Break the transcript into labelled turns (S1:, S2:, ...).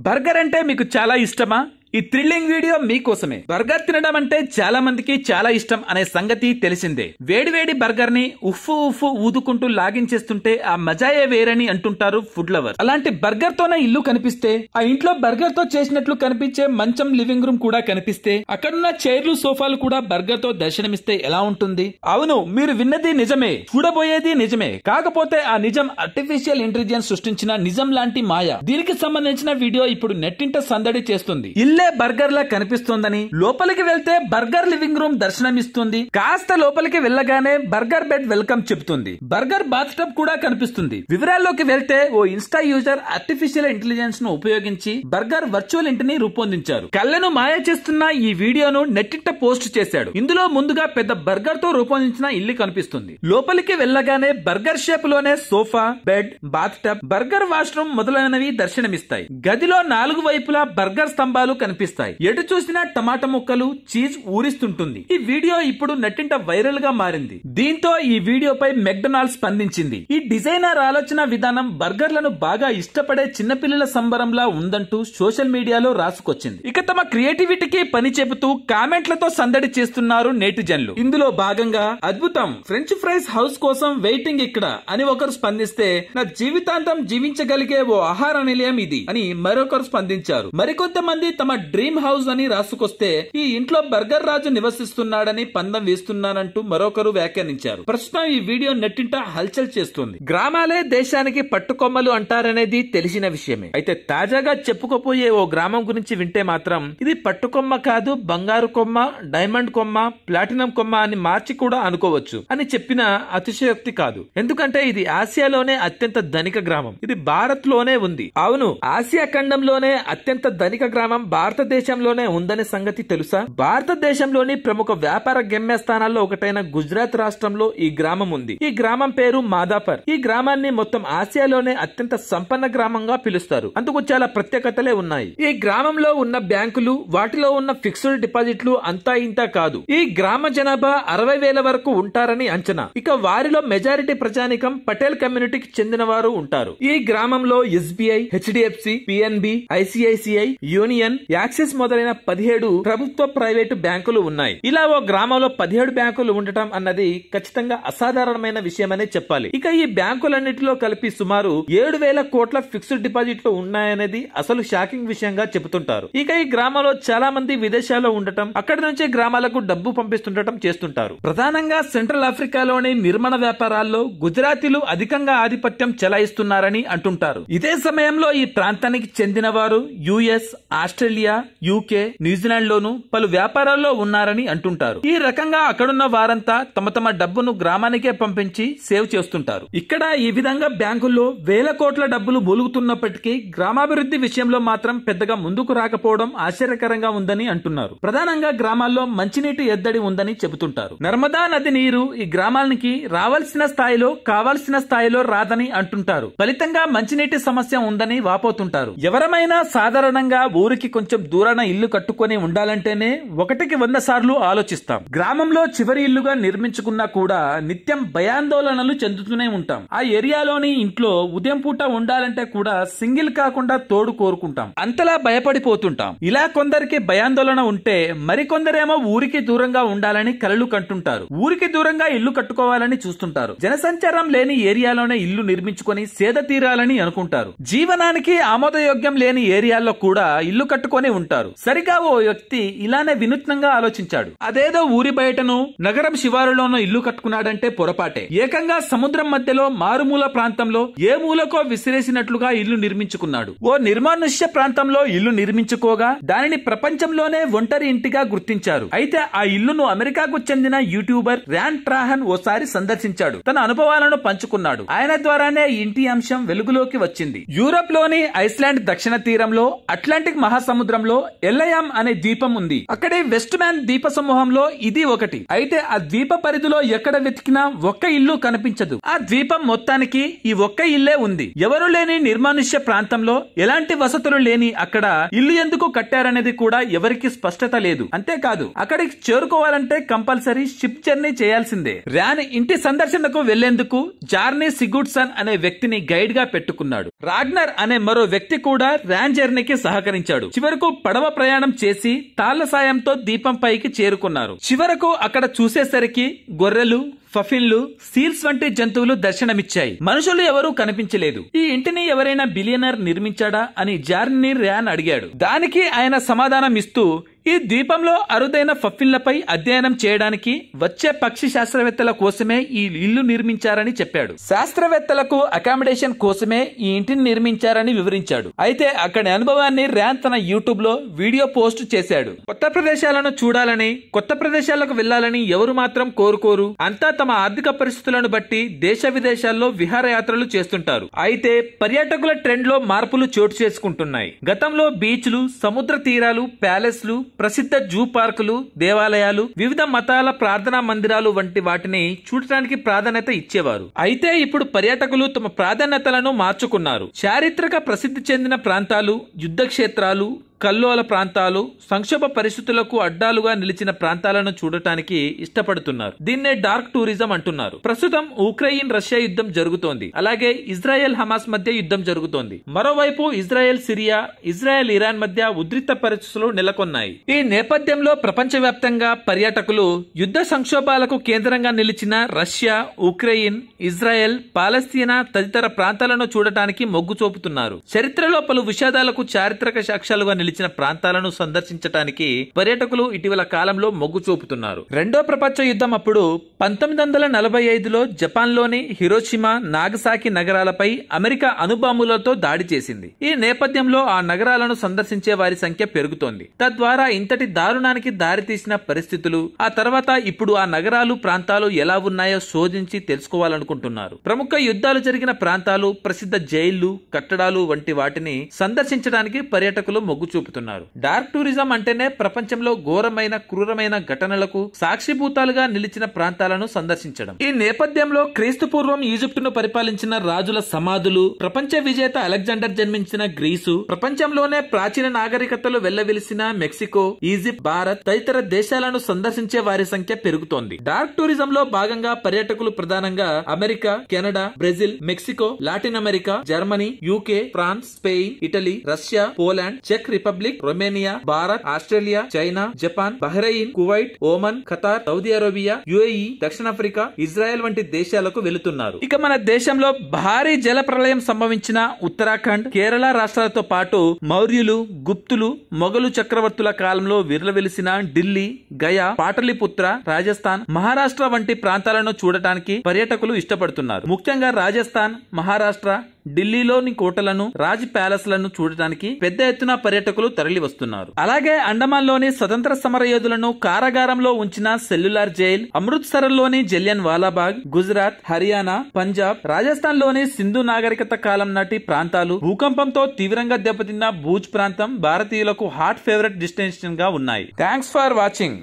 S1: Burger అంటే మీకు చాలా ఇష్టమా? ఈ థ్రిల్లింగ్ వీడియో మీకోసమే. బర్గర్ తినడం అంటే చాలా మందికి చాలా ఇష్టం అనే సంగతి తెలిసిందే. వేడివేడి బర్గర్ ని ఉఫ్ఫు ఉఫ్ఫు ఊదుకుంటూ లాగించేస్తుంటే ఆ మజాయే వేరని అంటుంటారు ఫుడ్ లవర్. అలాంటి బర్గర్ తోనే ఇల్లు కనిపిస్తే, ఆ ఇంట్లో బర్గర్ తో చేసినట్లు కనిపించే మంచం, లివింగ్ రూమ్ కూడా కనిపిస్తే, అక్కడున్న చైర్లు, సోఫాలు కూడా బర్గర్ తో దర్శనమిస్తే ఎలా ఉంటుంది? అవును, మీరు విన్నది నిజమే, చూడబోయేది నిజమే. కాకపోతే ఆ నిజం ఆర్టిఫిషియల్ ఇంటెలిజెన్స్ సృష్టించిన నిజం లాంటి మాయ. దీనికి సంబంధించిన వీడియో ఇప్పుడు నెట్టింట సందడి చేస్తుంది. బర్గర్ లా కనిపిస్తోందని, లోపలికి వెళ్తే బర్గర్ లివింగ్ రూమ్ దర్శనమిస్తుంది. కాస్త లోపలికి వెళ్ళగానే బర్గర్ బెడ్ వెల్కమ్ చెబుతుంది. బర్గర్ బాత్ టబ్ కూడా కనిపిస్తుంది. వివరాల్లోకి వెళ్తే ఓ ఇన్స్టా యూజర్ ఆర్టిఫిషియల్ ఇంటెలిజెన్స్ ను ఉపయోగించి బర్గర్ వర్చువల్ ఇంటిని రూపొందించారు. కళ్ళను మాయ చేస్తున్న ఈ వీడియోను నెట్టింట పోస్ట్ చేశాడు. ఇందులో ముందుగా పెద్ద బర్గర్ తో రూపొందించిన ఇల్లు కనిపిస్తుంది. లోపలికి వెళ్ళగానే బర్గర్ షేప్ లోనే sofa, bed, bathtub, burger washroom మొదలైనవి దర్శనమిస్తాయి. గదిలో 4 వైపులా బర్గర్ స్తంభాలు కనిపిస్తాయి. ఎటు చూసినా టమాటా ముక్కలు, చీజ్ ఊరిస్తుంటుంది. ఈ వీడియో ఇప్పుడు నెట్టింట వైరల్ గా మారింది. దీంతో ఈ వీడియోపై మెక్డొనాల్డ్స్ స్పందించింది. ఈ డిజైనర్ ఆలోచన విధానం బర్గర్లను బాగా ఇష్టపడే చిన్నపిల్లల సంబరంలా ఉందంటూ సోషల్ మీడియాలో రాసుకొచ్చింది. ఇక తమ క్రియేటివిటీకి పని చెబుతూ కామెంట్లతో సందడి చేస్తున్నారు నేటిజన్లు. ఇందులో భాగంగా అద్భుతం, ఫ్రెంచ్ ఫ్రైస్ హౌస్ కోసం వెయిటింగ్ ఇక్కడ అని ఒకరు స్పందిస్తే, నా జీవితాంతం జీవించగలిగే ఓ ఆహార నిలయం ఇది అని మరొకరు స్పందించారు. మరికొంతమంది తమ డ్రీమ్ హౌస్ అని రాసుకొస్తే, ఈ ఇంట్లో బర్గర్ రాజు నివసిస్తున్నాడని పందం వేస్తున్నానంటూ మరొకరు వ్యాఖ్యానించారు. ప్రస్తుతం ఈ వీడియో నెట్టింట హల్చల్ చేస్తుంది. గ్రామాలే దేశానికి పట్టుకొమ్మలు అంటారనేది తెలిసిన విషయమే. అయితే తాజాగా చెప్పుకోపోయే ఓ గ్రామం గురించి వింటే మాత్రం, ఇది పట్టుకొమ్మ కాదు, బంగారు కొమ్మ, డైమండ్ కొమ్మ, ప్లాటినం కొమ్మ అని మార్చి కూడా అనుకోవచ్చు అని చెప్పిన అతిశయోక్తి కాదు. ఎందుకంటే ఇది ఆసియాలోనే అత్యంత ధనిక గ్రామం. ఇది భారత్ లోనే ఉంది. అవును, ఆసియా ఖండంలోనే అత్యంత ధనిక గ్రామం భారతదేశంలోనే ఉందనే సంగతి తెలుసా? భారతదేశంలోని ప్రముఖ వ్యాపార గమ్యస్థానాల్లో ఒకటైన గుజరాత్ రాష్ట్రంలో ఈ గ్రామం ఉంది. ఈ గ్రామం పేరు మాదాపర్. ఈ గ్రామాన్ని మొత్తం ఆసియాలోనే అత్యంత సంపన్న గ్రామంగా పిలుస్తారు. అందుకు చాలా ప్రత్యేకతలే ఉన్నాయి. ఈ గ్రామంలో ఉన్న బ్యాంకులు, వాటిలో ఉన్న ఫిక్స్డ్ డిపాజిట్లు అంతా ఇంతా కాదు. ఈ గ్రామ జనాభా 60,000 వరకు ఉంటారని అంచనా. ఇక వారిలో మెజారిటీ ప్రజానికం పటేల్ కమ్యూనిటీకి చెందిన వారు ఉంటారు. ఈ గ్రామంలో SBI, HDFC, PNB, ICICI, union, axis మొదలైన 17 ప్రభుత్వ, ప్రైవేటు బ్యాంకులు ఉన్నాయి. ఇలా ఓ గ్రామంలో 17 బ్యాంకులు ఉండటం అన్నది ఖచ్చితంగా అసాధారణమైన విషయమనే చెప్పాలి. ఇక ఈ బ్యాంకులన్నిటిలో కలిపి సుమారు 7,000 కోట్ల ఫిక్స్డ్ డిపాజిట్లు ఉన్నాయనేది అసలు షాకింగ్ విషయంగా చెబుతుంటారు. ఇక ఈ గ్రామంలో చాలా మంది విదేశాల్లో ఉండటం, అక్కడి నుంచి గ్రామాలకు డబ్బు పంపిస్తుండటం చేస్తుంటారు. ప్రధానంగా సెంట్రల్ ఆఫ్రికాలోని నిర్మాణ వ్యాపారాల్లో గుజరాతీలు అధికంగా ఆధిపత్యం చెలాయిస్తున్నారని అంటుంటారు. ఇదే సమయంలో ఈ ప్రాంతానికి చెందిన వారు యుఎస్, ఆస్ట్రేలియా, యూకే, న్యూజిలాండ్ లోను పలు వ్యాపారాల్లో ఉన్నారని అంటుంటారు. ఈ రకంగా అక్కడున్న వారంతా తమ తమ డబ్బును గ్రామానికే పంపించి సేవ్ చేస్తుంటారు. ఇక్కడ ఈ విధంగా బ్యాంకుల్లో 1,000 కోట్ల డబ్బులు మూలుగుతున్నప్పటికీ గ్రామాభివృద్ధి విషయంలో మాత్రం పెద్దగా ముందుకు రాకపోవడం ఆశ్చర్యకరంగా ఉందని అంటున్నారు. ప్రధానంగా గ్రామాల్లో మంచినీటి ఎద్దడి ఉందని చెబుతుంటారు. నర్మదా నది నీరు ఈ గ్రామానికి రావాల్సిన స్థాయిలో, కావాల్సిన స్థాయిలో రాదని అంటుంటారు. ఫలితంగా మంచినీటి సమస్య ఉందని వాపోతుంటారు. ఎవరమైనా సాధారణంగా ఊరికి కొంచెం దూరాన ఇల్లు కట్టుకొని ఉండాలంటేనే 1కి 100 సార్లు ఆలోచిస్తాం. గ్రామంలో చివరి ఇల్లుగా నిర్మించుకున్నా కూడా నిత్యం భయాందోళనలు చెందుతూనే ఉంటాం. ఆ ఏరియాలోని ఇంట్లో ఉదయం పూట ఉండాలంటే కూడా సింగిల్ కాకుండా తోడు కోరుకుంటాం. అంతలా భయపడిపోతుంటాం. ఇలా కొందరికి భయాందోళన ఉంటే, మరికొందరేమో ఊరికి దూరంగా ఉండాలని కలలు కంటుంటారు. ఊరికి దూరంగా ఇల్లు కట్టుకోవాలని చూస్తుంటారు. జనసంచారం లేని ఏరియాలోనే ఇల్లు నిర్మించుకొని సేద తీరాలని అనుకుంటారు. జీవనానికి ఆమోదయోగ్యం లేని ఏరియాల్లో కూడా ఇల్లు కట్టుకొని ఉంటారు. సరిగా ఓ వ్యక్తి ఇలానే వినూత్నంగా ఆలోచించాడు. అదేదో ఊరి బయటను, నగరం శివారులోనూ ఇల్లు కట్టుకున్నాడంటే పొరపాటే. ఏకంగా సముద్రం మధ్యలో మారుమూల ప్రాంతంలో ఏ మూలకో విసిరేసినట్లుగా ఇల్లు నిర్మించుకున్నాడు. ఓ నిర్మానుష్య ప్రాంతంలో ఇల్లు నిర్మించుకోగా దానిని ప్రపంచంలోనే ఒంటరి ఇంటిగా గుర్తించారు. అయితే ఆ ఇల్లును అమెరికాకు చెందిన యూట్యూబర్ ర్యాన్ ట్రాహన్ ఓసారి సందర్శించాడు. తన అనుభవాలను పంచుకున్నాడు. ఆయన ద్వారానే ఇంటి అంశం వెలుగులోకి వచ్చింది. యూరప్ లోని ఐస్లాండ్ దక్షిణ తీరంలో అట్లాంటిక్ మహాసముద్రం సముద్రంలో ఎల్లయాం అనే ద్వీపం ఉంది. అక్కడే వెస్ట్ మ్యాన్ ద్వీప సమూహంలో ఇది ఒకటి. అయితే ఆ ద్వీప పరిధిలో ఎక్కడ వెతికినా ఒక్క ఇల్లు కనిపించదు. ఆ ద్వీపం మొత్తానికి ఈ ఒక్క ఇల్లే ఉంది. ఎవరు లేని నిర్మానుష్య ప్రాంతంలో ఎలాంటి వసతులు లేని అక్కడ ఇల్లు ఎందుకు కట్టారనేది కూడా ఎవరికి స్పష్టత లేదు. అంతేకాదు అక్కడికి చేరుకోవాలంటే కంపల్సరీ షిప్ జర్నీ చేయాల్సిందే. ర్యాన్ ఇంటి సందర్శనకు వెళ్లేందుకు జార్నీ సిగుడ్సన్ అనే వ్యక్తిని గైడ్ గా పెట్టుకున్నాడు. రాగ్నర్ అనే మరో వ్యక్తి కూడా ర్యాన్ జర్నీకి సహకరించాడు. చివరకు పడవ ప్రయాణం చేసి తాళ్ల సాయంతో దీపం పైకి చేరుకున్నారు. చివరకు అక్కడ చూసేసరికి గొర్రెలు, ఫఫిన్లు, సీల్స్ వంటి జంతువులు దర్శనమిచ్చాయి. మనుషులు ఎవరూ కనిపించలేదు. ఈ ఇంటిని ఎవరైనా బిలియనర్ నిర్మించాడా అని జార్నీ ర్యాన్ అడిగాడు. దానికి ఆయన సమాధానం ఇస్తూ ఈ ద్వీపంలో అరుదైన ఫఫిన్లపై అధ్యయనం చేయడానికి వచ్చే పక్షి శాస్త్రవేత్తల కోసమే ఈ ఇల్లు నిర్మించారని చెప్పాడు. శాస్త్రవేత్తలకు అకామిడేషన్ కోసమే ఈ ఇంటిని నిర్మించారని వివరించాడు. అయితే అక్కడి అనుభవాన్ని ర్యాన్ తన యూట్యూబ్ లో వీడియో పోస్ట్ చేశాడు. కొత్త ప్రదేశాలను చూడాలని, కొత్త ప్రదేశాలకు వెళ్లాలని ఎవరు మాత్రం కోరుకోరు. అంతా తమ ఆర్థిక పరిస్థితులను బట్టి దేశ విదేశాల్లో విహారయాత్రలు చేస్తుంటారు. అయితే పర్యాటకుల ట్రెండ్ లో మార్పులు చోటు చేసుకుంటున్నాయి. గతంలో బీచ్లు, సముద్ర తీరాలు, ప్యాలెస్లు, ప్రసిద్ధ జూ పార్కులు, దేవాలయాలు, వివిధ మతాల ప్రార్థనా మందిరాలు వంటి వాటిని చూడటానికి ప్రాధాన్యత ఇచ్చేవారు. అయితే ఇప్పుడు పర్యాటకులు తమ ప్రాధాన్యతలను మార్చుకున్నారు. చారిత్రక ప్రసిద్ధి చెందిన ప్రాంతాలు, యుద్ధ క్షేత్రాలు, కల్లోల ప్రాంతాలు, సంక్షోభ పరిస్థితులకు అడ్డాలుగా నిలిచిన ప్రాంతాలను చూడటానికి ఇష్టపడుతున్నారు. దీన్నే డార్క్ టూరిజం అంటున్నారు. ప్రస్తుతం ఉక్రెయిన్ రష్యా యుద్ధం జరుగుతోంది. అలాగే ఇజ్రాయెల్ హమాస్ మధ్య యుద్ధం జరుగుతోంది. మరోవైపు ఇజ్రాయెల్ సిరియా, ఇజ్రాయెల్ ఇరాన్ మధ్య ఉద్రిక్త పరిస్థితులు నెలకొన్నాయి. ఈ నేపథ్యంలో ప్రపంచవ్యాప్తంగా పర్యాటకులు యుద్ధ సంక్షోభాలకు కేంద్రంగా నిలిచిన రష్యా, ఉక్రెయిన్, ఇజ్రాయెల్, పాలస్తీనా తదితర ప్రాంతాలను చూడటానికి మొగ్గు చూపుతున్నారు. చరిత్రలో పలు విషాదాలకు చారిత్రక సాక్ష్యాలుగా నిలిచిన ప్రాంతాలను సందర్శించడానికి పర్యాటకులు ఇటీవల కాలంలో మొగ్గు చూపుతున్నారు. రెండో ప్రపంచ యుద్ధం అప్పుడు 1945లో జపాన్ లోని హిరోషిమా, నాగసాకి నగరాలపై అమెరికా అణుబాంబులతో దాడి చేసింది. ఈ నేపథ్యంలో ఆ నగరాలను సందర్శించే వారి సంఖ్య పెరుగుతోంది. తద్వారా ఇంతటి దారుణానికి దారితీసిన పరిస్థితులు, ఆ తర్వాత ఇప్పుడు ఆ నగరాలు, ప్రాంతాలు ఎలా ఉన్నాయో శోధించి తెలుసుకోవాలనుకుంటున్నారు. ప్రముఖ యుద్ధాలు జరిగిన ప్రాంతాలు, ప్రసిద్ధ జైళ్లు, కట్టడాలు వంటి వాటిని సందర్శించడానికి పర్యాటకులు మొగ్గు చూపుతున్నారు. డార్క్ టూరిజం అంటేనే ప్రపంచంలో ఘోరమైన, క్రూరమైన ఘటనలకు సాక్షిభూతాలుగా నిలిచిన ప్రాంతాలను సందర్శించడం. ఈ నేపథ్యంలో క్రీస్తు పూర్వం ఈజిప్టును పరిపాలించిన రాజుల సమాధులు, ప్రపంచ విజేత అలెగ్జాండర్ జన్మించిన గ్రీసు, ప్రపంచంలోనే ప్రాచీన నాగరికతలు వెళ్లవిలిసిన మెక్సికో, ఈజిప్ట్, భారత్ తదితర దేశాలను సందర్శించే వారి సంఖ్య పెరుగుతోంది. డార్క్ టూరిజం లో భాగంగా పర్యాటకులు ప్రధానంగా America, Canada, Brazil, Mexico, Latin America, Germany, UK, France, Spain, Italy, Russia, Poland, చెక్ Republic, Romania, Bharat, Australia, China, Japan, Bahrain, Kuwait, Oman, Qatar, Saudi Arabia, UAE, దక్షిణాఫ్రికా, ఇజ్రాయెల్ వంటి దేశాలకు వెళుతున్నారు. ఇక మన దేశంలో భారీ జల ప్రళయం సంభవించిన ఉత్తరాఖండ్, కేరళ రాష్ట్రాలతో పాటు మౌర్యులు, గుప్తులు, మొఘలు చక్రవర్తుల కాలంలో విర్లవెలిసిన ఢిల్లీ, గయా, పాటలీపుత్ర, రాజస్థాన్, మహారాష్ట్ర వంటి ప్రాంతాలను చూడటానికి పర్యాటకులు ఇష్టపడుతున్నారు. ముఖ్యంగా రాజస్థాన్, మహారాష్ట్ర, ఢిల్లీలోని కోటలను, రాజ్ ప్యాలెస్ లను చూడటానికి పెద్ద ఎత్తున పర్యాటకులు తరలి వస్తున్నారు. అలాగే అండమాన్ లోని స్వతంత్ర సమర యోధులను కారాగారంలో ఉంచిన సెల్యులార్ జైల్, అమృత్సర్ లోని జలియన్ వాలాబాగ్, గుజరాత్, హర్యానా, పంజాబ్, రాజస్థాన్ లోని సింధు నాగరికత కాలం నాటి ప్రాంతాలు, భూకంపంతో తీవ్రంగా దెబ్బతిన్న భూజ్ ప్రాంతం భారతీయులకు హాట్ ఫేవరెట్ డెస్టినేషన్ గా ఉన్నాయి. Thanks for watching.